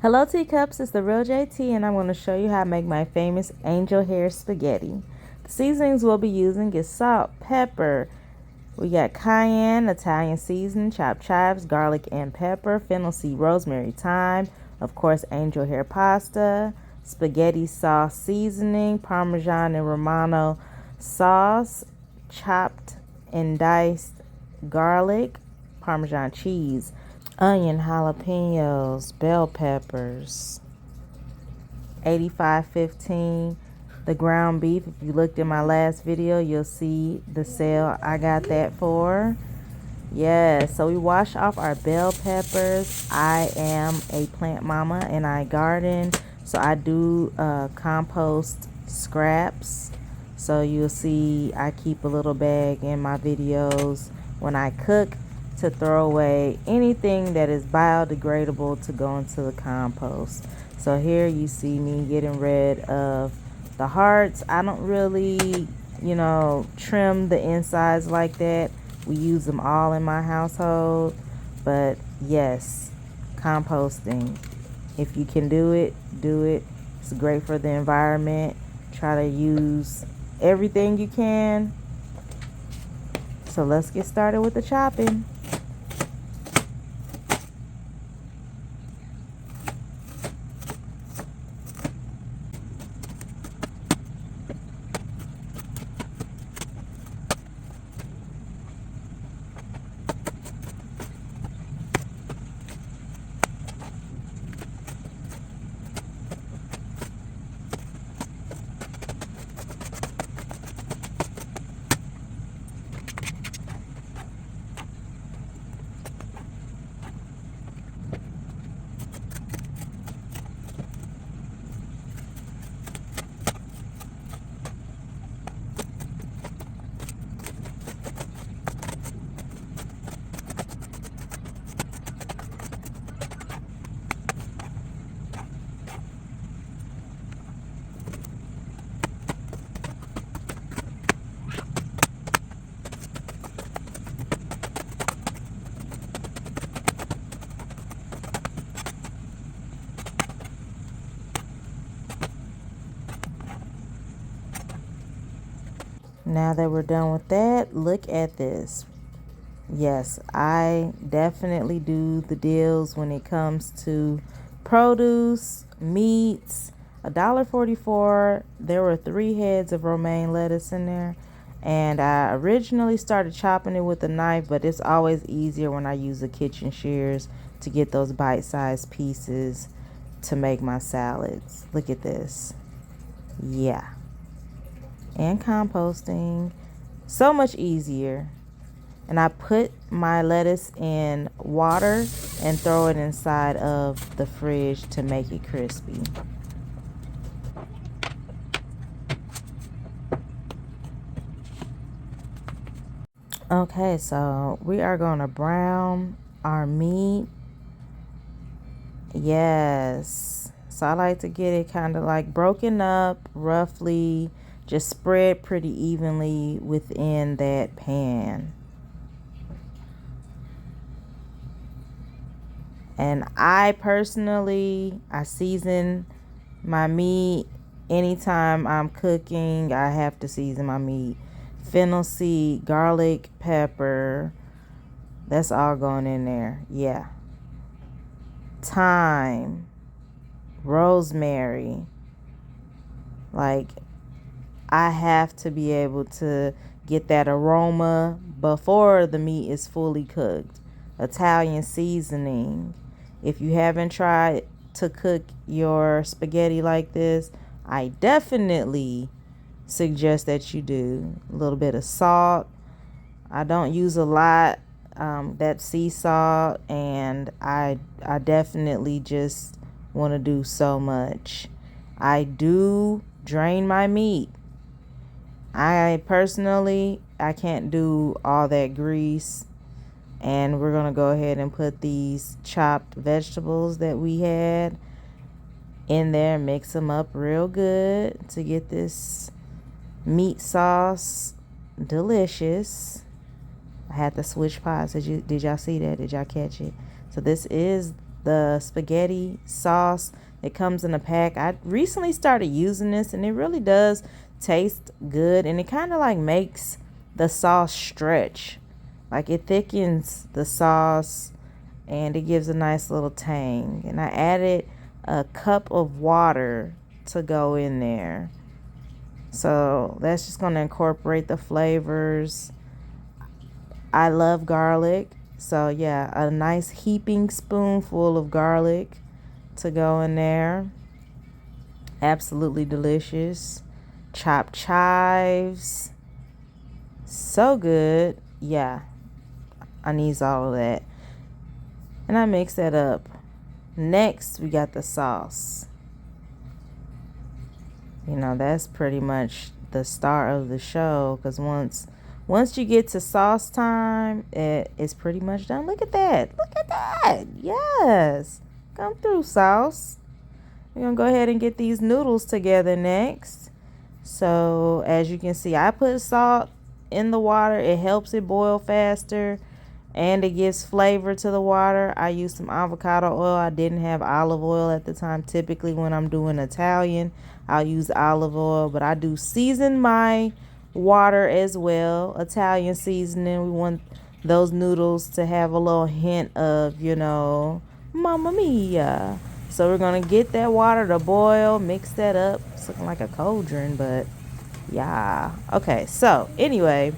Hello teacups, it's the real JT and I'm going to show you how to make my famous angel hair spaghetti. The seasonings we'll be using is salt, pepper, we got cayenne, Italian seasoning, chopped chives, garlic and pepper, fennel seed, rosemary, thyme, of course angel hair pasta, spaghetti sauce seasoning, Parmesan and Romano sauce, chopped and diced garlic, Parmesan cheese, onion, jalapenos, bell peppers, 85.15. The ground beef, if you looked in my last video, you'll see the sale I got that for. Yes, so we wash off our bell peppers. I am a plant mama and I garden, so I do compost scraps. So you'll see I keep a little bag in my videos when I cook to throw away anything that is biodegradable to go into the compost. So here you see me getting rid of the hearts. I don't really, trim the insides like that. We use them all in my household. But yes, composting. If you can do it, do it. It's great for the environment. Try to use everything you can. So let's get started with the chopping. Now that we're done with that, look at this. Yes, I definitely do the deals when it comes to produce, meats. $1.44. There were 3 heads of romaine lettuce in there. And I originally started chopping it with a knife, but it's always easier when I use the kitchen shears to get those bite-sized pieces to make my salads. Look at this. Yeah. And composting. So much easier. And I put my lettuce in water and throw it inside of the fridge to make it crispy. Okay, so we are going to brown our meat. Yes. So I like to get it kind of like broken up roughly, just spread pretty evenly within that pan. And I personally, I season my meat anytime I'm cooking. I have to season my meat. Fennel seed, garlic, pepper. That's all going in there. Yeah. Thyme, rosemary. Like, I have to be able to get that aroma before the meat is fully cooked. Italian seasoning. If you haven't tried to cook your spaghetti like this, I definitely suggest that you do. A little bit of salt. I don't use a lot. That's sea salt, and I definitely just want to do so much. I do drain my meat. I personally, I can't do all that grease. And we're going to go ahead and put these chopped vegetables that we had in there. Mix them up real good to get this meat sauce delicious. I had to switch pots. Did y'all see that? Did y'all catch it? So this is the spaghetti sauce. It comes in a pack. I recently started using this, and it really does taste good, and it kind of like makes the sauce stretch. Like it thickens the sauce, and it gives a nice little tang. And I added a cup of water to go in there. So that's just going to incorporate the flavors. I love garlic. So yeah, a nice heaping spoonful of garlic to go in there. Absolutely delicious. Chopped chives. So good. Yeah, I need all of that. And I mix that up. Next, we got the sauce. You know, that's pretty much the star of the show, because once you get to sauce time, it's pretty much done. Look at that. Look at that. Yes. Come through, sauce. We're going to go ahead and get these noodles together next. So, as you can see, I put salt in the water. It helps it boil faster, and it gives flavor to the water. I used some avocado oil. I didn't have olive oil at the time. Typically, when I'm doing Italian, I'll use olive oil, but I do season my water as well. Italian seasoning. We want those noodles to have a little hint of, Mamma Mia. So we're going to get that water to boil, mix that up. It's looking like a cauldron, but yeah. Okay, so anyway,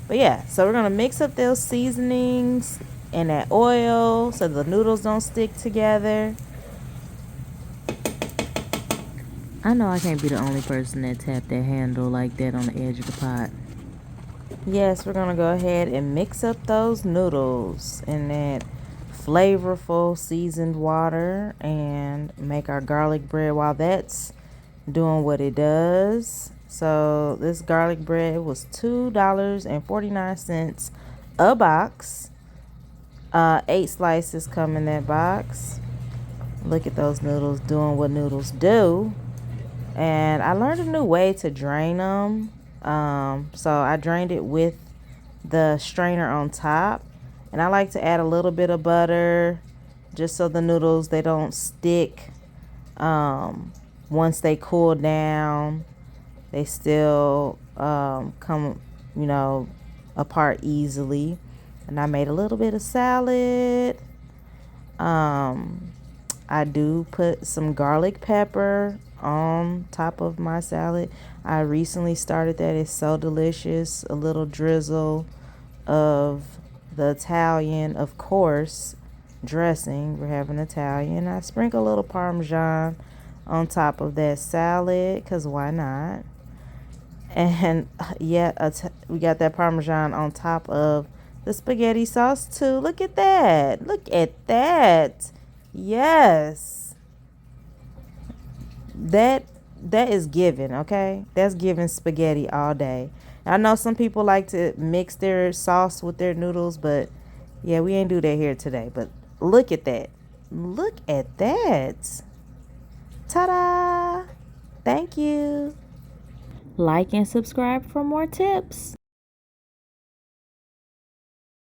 but yeah, so we're going to mix up those seasonings and that oil so the noodles don't stick together. I know I can't be the only person that tapped that handle like that on the edge of the pot. Yes, we're going to go ahead and mix up those noodles in that flavorful seasoned water and make our garlic bread while that's doing what it does. So this garlic bread was $2.49 a box. 8 slices come in that box. Look at those noodles doing what noodles do. And I learned a new way to drain them. So I drained it with the strainer on top. And I like to add a little bit of butter just so the noodles, they don't stick. Once they cool down, they still come, apart easily. And I made a little bit of salad. I do put some garlic pepper on top of my salad. I recently started that. It's so delicious. A little drizzle of the Italian, of course, dressing. We're having Italian. I sprinkle a little Parmesan on top of that salad, because why not? And yeah, we got that Parmesan on top of the spaghetti sauce too. Look at that. Look at that. Yes. That is given, okay? That's given spaghetti all day. I know some people like to mix their sauce with their noodles, but yeah, we ain't do that here today. But look at that. Look at that. Ta-da! Thank you. Like and subscribe for more tips.